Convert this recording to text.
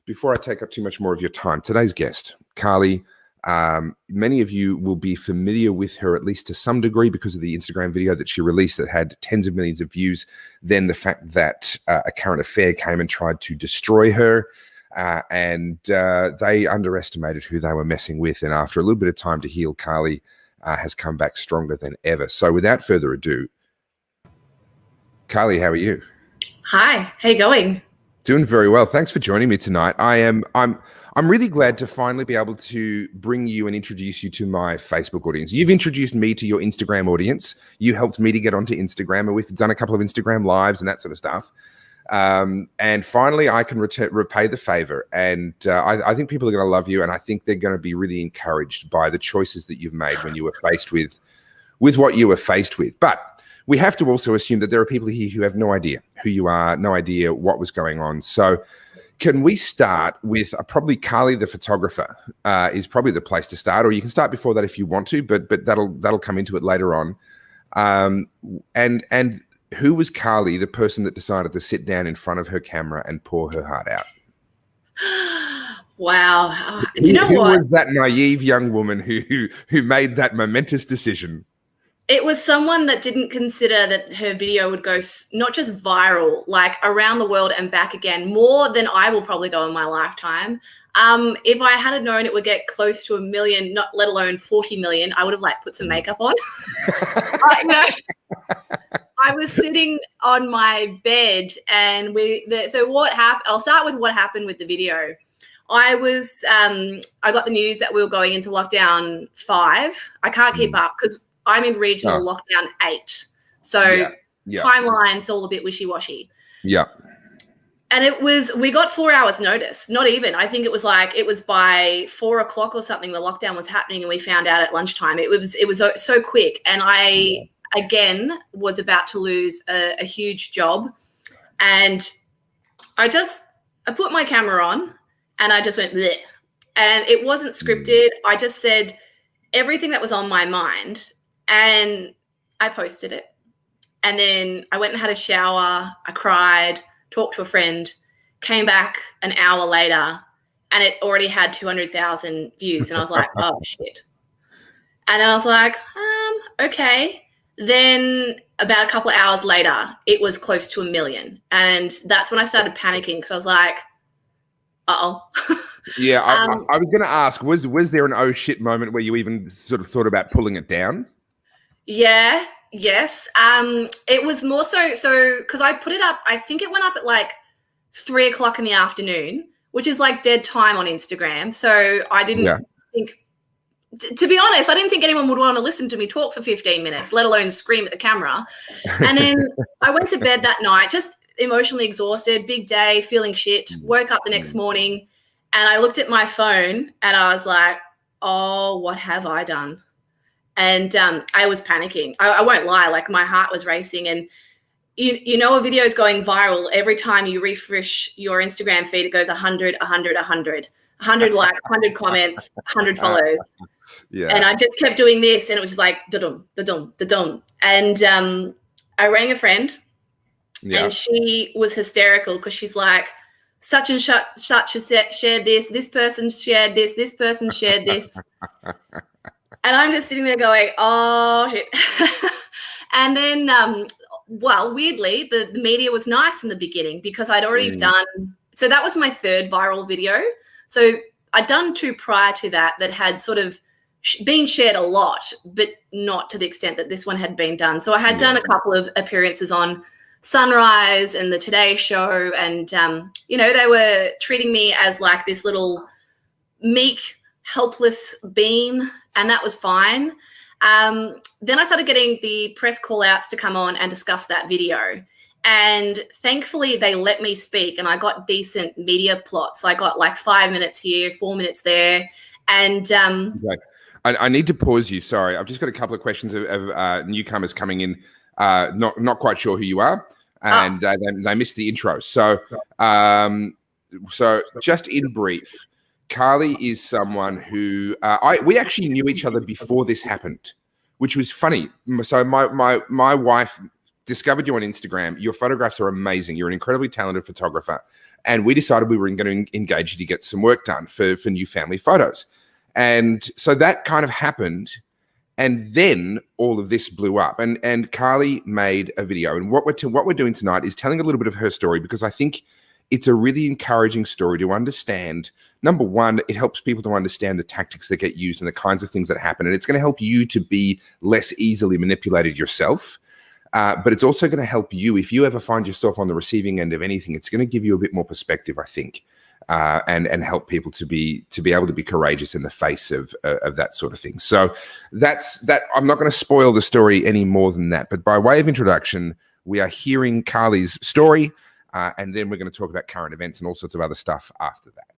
before I take up too much more of your time, today's guest, Carly, many of you will be familiar with her, at least to some degree, because of the Instagram video that she released that had tens of millions of views. Then the fact that a current affair came and tried to destroy her, and they underestimated who they were messing with. And after a little bit of time to heal, Carly has come back stronger than ever. So without further ado, Carly, how are you? Hi, how you going? Doing very well. Thanks for joining me tonight. I'm really glad to finally be able to bring you and introduce you to my Facebook audience. You've introduced me to your Instagram audience. You helped me to get onto Instagram, and we've done a couple of Instagram lives and that sort of stuff. And finally, I can repay the favor. And I think people are going to love you, and I think they're going to be really encouraged by the choices that you've made when you were faced with what you were faced with. But we have to also assume that there are people here who have no idea who you are, no idea what was going on. So can we start with probably Carly the photographer is probably the place to start, or you can start before that if you want to, but that'll come into it later on. And who was Carly, the person that decided to sit down in front of her camera and pour her heart out? Wow. Do you know who what? was that naive young woman who made that momentous decision? It was someone that didn't consider that her video would go not just viral, like around the world and back again, more than I will probably go in my lifetime. If I had known it would get close to 1 million, not let alone 40 million, I would have put some makeup on. I was sitting on my bed, and so what happened? I'll start with what happened with the video. I got the news that we were going into lockdown 5. I can't keep up because I'm in regional lockdown 8. So timeline's all a bit wishy-washy. Yeah. And we got 4 hours notice, not even. I think it was by 4 o'clock or something, the lockdown was happening, and we found out at lunchtime. It was so quick. And I, again, was about to lose a huge job. And I put my camera on and I just went, bleh. And it wasn't scripted. I just said everything that was on my mind. And I posted it. And then I went and had a shower. I cried, talked to a friend, came back an hour later, and it already had 200,000 views. And I was like, oh, shit. And then I was like, okay. Then about a couple of hours later, it was close to 1 million. And that's when I started panicking, because I was like, uh-oh. Yeah, I was going to ask, was there an oh, shit moment where you even sort of thought about pulling it down? Yeah, yes. It was more so because I put it up, I think it went up at 3 o'clock in the afternoon, which is dead time on Instagram. So I didn't think, to be honest, I didn't think anyone would want to listen to me talk for 15 minutes, let alone scream at the camera. And then I went to bed that night, just emotionally exhausted, big day, feeling shit, woke up the next morning, and I looked at my phone and I was like, oh, what have I done? And I was panicking. I won't lie, my heart was racing. And a video is going viral. Every time you refresh your Instagram feed, it goes 100, 100, 100. 100 likes, 100 comments, 100 follows. Yeah. And I just kept doing this, and it was just like, da-dum, da-dum, da-dum. And I rang a friend, and she was hysterical because she's like, such and such shared this person shared this person shared this. And I'm just sitting there going, oh, shit. And then, weirdly, the media was nice in the beginning because I'd already done – so that was my 3rd viral video. So I'd done 2 prior to that had sort of been shared a lot, but not to the extent that this one had been done. So I had done a couple of appearances on Sunrise and the Today Show, and, they were treating me as this little meek, helpless being, and that was fine. Then I started getting the press call-outs to come on and discuss that video. And thankfully, they let me speak, and I got decent media plots. I got 5 minutes here, 4 minutes there. And right. I need to pause you. Sorry. I've just got a couple of questions of newcomers coming in, not quite sure who you are, and they missed the intro. So just in brief, Carly is someone who we actually knew each other before this happened, which was funny. So my wife discovered you on Instagram. Your photographs are amazing. You're an incredibly talented photographer. And we decided we were going to engage you to get some work done for new family photos. And so that kind of happened. And then all of this blew up. And Carly made a video. And what we're doing tonight is telling a little bit of her story, because I think it's a really encouraging story to understand. Number one, it helps people to understand the tactics that get used and the kinds of things that happen. And it's going to help you to be less easily manipulated yourself. But it's also going to help you if you ever find yourself on the receiving end of anything. It's going to give you a bit more perspective, I think, and help people to be able to be courageous in the face of that sort of thing. So that's that. I'm not going to spoil the story any more than that. But by way of introduction, we are hearing Carly's story, and then we're going to talk about current events and all sorts of other stuff after that.